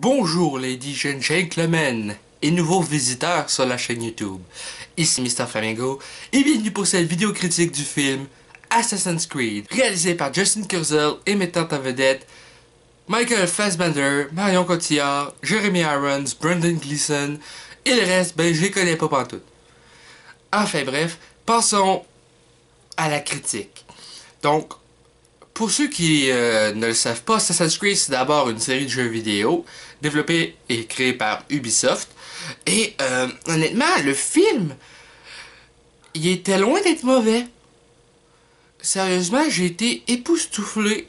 Bonjour ladies and gentlemen et nouveaux visiteurs sur la chaîne YouTube. Ici Mr. Flamingo et bienvenue pour cette vidéo critique du film Assassin's Creed, réalisé par Justin Kurzel et mettant en vedette Michael Fassbender, Marion Cotillard, Jeremy Irons, Brendan Gleeson et le reste, ben je les connais pas pantoute. Enfin bref, passons à la critique. Donc, pour ceux qui ne le savent pas, Assassin's Creed c'est d'abord une série de jeux vidéo développée et créée par Ubisoft. Et honnêtement, le film, il était loin d'être mauvais. Sérieusement, j'ai été époustouflé.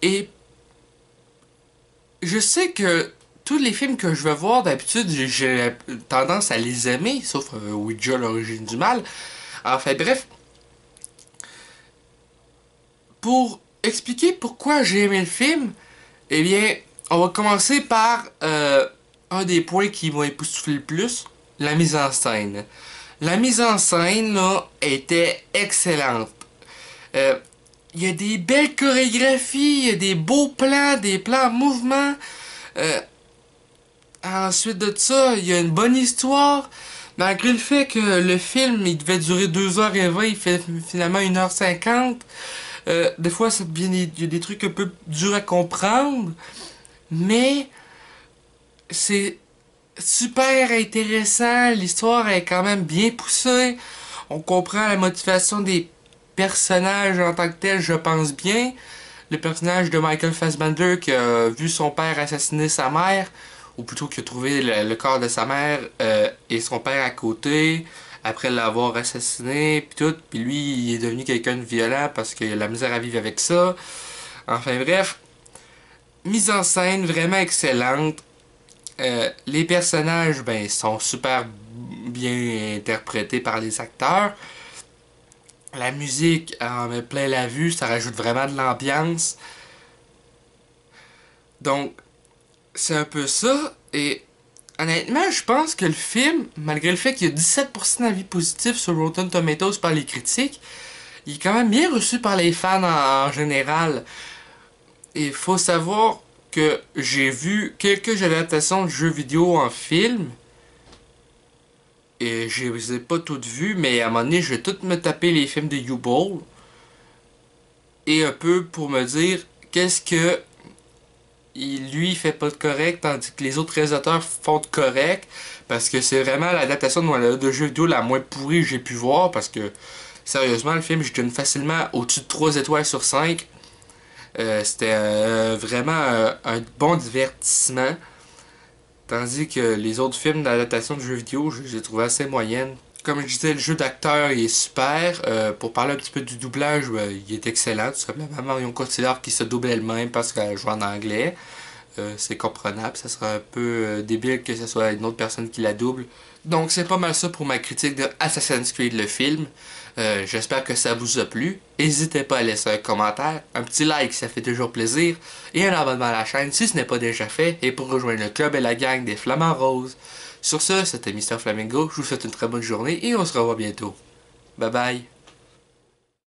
Et je sais que tous les films que je vais voir d'habitude, j'ai tendance à les aimer, sauf Ouija, l'origine du mal. Enfin bref, pour expliquer pourquoi j'ai aimé le film, eh bien, on va commencer par un des points qui m'a époustouflé le plus, la mise en scène. La mise en scène, là, était excellente. Il y a des belles chorégraphies, il y a des beaux plans, des plans en mouvement. Ensuite de ça, il y a une bonne histoire. Malgré le fait que le film, il devait durer 2h20, il fait finalement 1h50. Des fois, ça devient il y a des trucs un peu durs à comprendre. Mais c'est super intéressant. L'histoire est quand même bien poussée. On comprend la motivation des personnages en tant que tel, je pense bien. Le personnage de Michael Fassbender qui a vu son père assassiner sa mère, ou plutôt qui a trouvé le corps de sa mère et son père à côté, après l'avoir assassiné, puis tout, puis lui, il est devenu quelqu'un de violent parce qu'il a la misère à vivre avec ça. Enfin bref, mise en scène vraiment excellente. Les personnages, ben, sont super bien interprétés par les acteurs. La musique en met plein la vue, ça rajoute vraiment de l'ambiance. Donc, c'est un peu ça. Et honnêtement, je pense que le film, malgré le fait qu'il y a 17% d'avis positifs sur Rotten Tomatoes par les critiques, il est quand même bien reçu par les fans en général. Et il faut savoir que j'ai vu quelques adaptations de jeux vidéo en film. Et je les ai pas toutes vues, mais à un moment donné, je vais toutes me taper les films de U-Ball. Et un peu pour me dire qu'est-ce que lui fait pas de correct, tandis que les autres réalisateurs font de correct. Parce que c'est vraiment l'adaptation de jeux vidéo la moins pourrie que j'ai pu voir. Parce que, sérieusement, le film, je donne facilement au-dessus de 3 étoiles sur 5. C'était vraiment un bon divertissement. Tandis que les autres films d'adaptation de jeux vidéo, je les ai trouvés assez moyennes. Comme je disais, le jeu d'acteur il est super. Pour parler un petit peu du doublage, il est excellent. Tout simplement Marion Cotillard qui se double elle-même parce qu'elle joue en anglais. C'est comprenable. Ça serait un peu débile que ce soit une autre personne qui la double. Donc c'est pas mal ça pour ma critique de Assassin's Creed le film. J'espère que ça vous a plu. N'hésitez pas à laisser un commentaire, un petit like, ça fait toujours plaisir, et un abonnement à la chaîne si ce n'est pas déjà fait, et pour rejoindre le club et la gang des Flamants Roses. Sur ce, c'était Mr. Flamingo, je vous souhaite une très bonne journée et on se revoit bientôt. Bye bye.